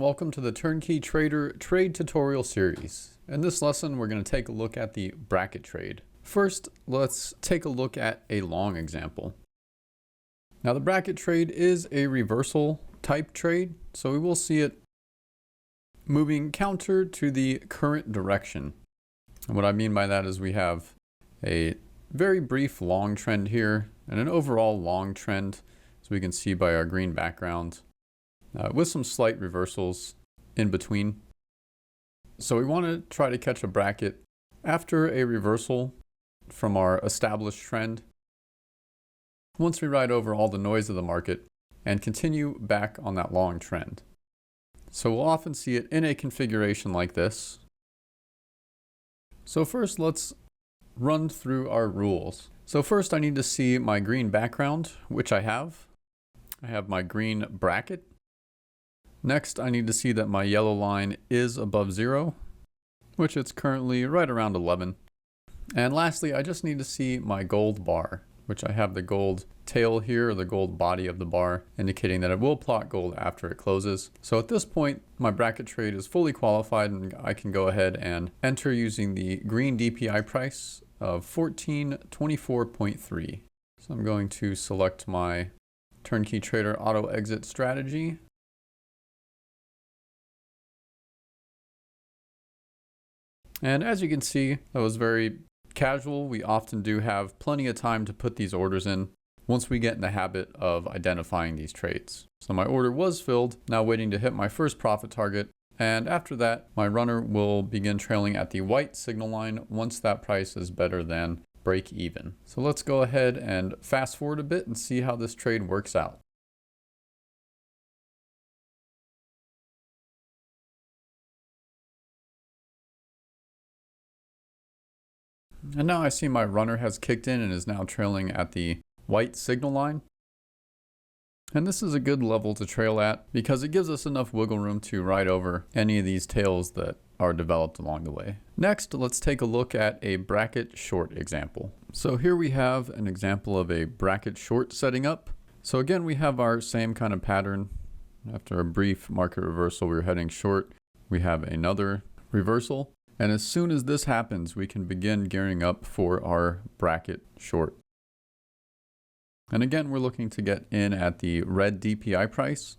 and welcome to the Turnkey Trader Trade tutorial series. In this lesson, we're going to take a look at the bracket trade. First, let's take a look at a long example. Now, the bracket trade is a reversal type trade, so we will see it moving counter to the current direction. And what I mean by that is we have a very brief long trend here and an overall long trend, as we can see by our green background. With some slight reversals in between. So we want to try to catch a bracket after a reversal from our established trend. Once we ride over all the noise of the market and continue back on that long trend. So we'll often see it in a configuration like this. So first, let's run through our rules. So first, I need to see my green background, which I have. I have my green bracket. Next, I need to see that my yellow line is above 0, which it's currently right around 11. And lastly, I just need to see my gold bar, which I have the gold tail here, or the gold body of the bar, indicating that it will plot gold after it closes. So at this point, my bracket trade is fully qualified and I can go ahead and enter using the green DPI price of 1424.3. So I'm going to select my Turnkey Trader auto exit strategy. And as you can see, that was very casual. We often do have plenty of time to put these orders in once we get in the habit of identifying these trades. So my order was filled, now waiting to hit my first profit target. And after that, my runner will begin trailing at the white signal line once that price is better than break even. So let's go ahead and fast forward a bit and see how this trade works out. And now I see my runner has kicked in and is now trailing at the white signal line. And this is a good level to trail at because it gives us enough wiggle room to ride over any of these tails that are developed along the way. Next, let's take a look at a bracket short example. So here we have an example of a bracket short setting up. So again, we have our same kind of pattern. After a brief market reversal, we're heading short. We have another reversal. And as soon as this happens, we can begin gearing up for our bracket short. And again, we're looking to get in at the red DPI price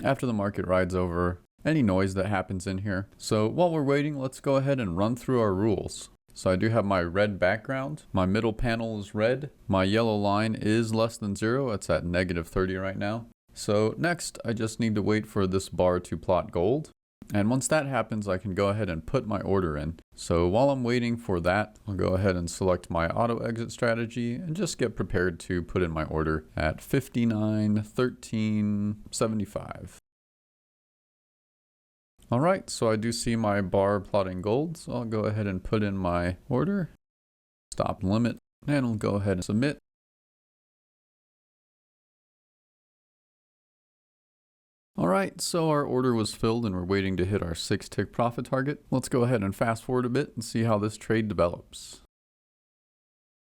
after the market rides over any noise that happens in here. So while we're waiting, let's go ahead and run through our rules. So I do have my red background. My middle panel is red. My yellow line is less than 0. It's at -30 right now. So next, I just need to wait for this bar to plot gold. And once that happens, I can go ahead and put my order in. So while I'm waiting for that, I'll go ahead and select my auto exit strategy and just get prepared to put in my order at 59.1375. All right, so I do see my bar plotting gold. So I'll go ahead and put in my order, stop limit, and I'll go ahead and submit. All right, so our order was filled and we're waiting to hit our 6-tick profit target. Let's go ahead and fast forward a bit and see how this trade develops.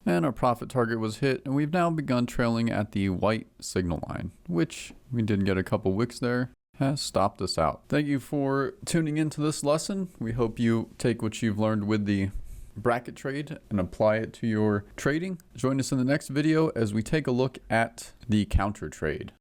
And our profit target was hit and we've now begun trailing at the white signal line, which we did get a couple wicks there, has stopped us out. Thank you for tuning into this lesson. We hope you take what you've learned with the bracket trade and apply it to your trading. Join us in the next video as we take a look at the counter trade.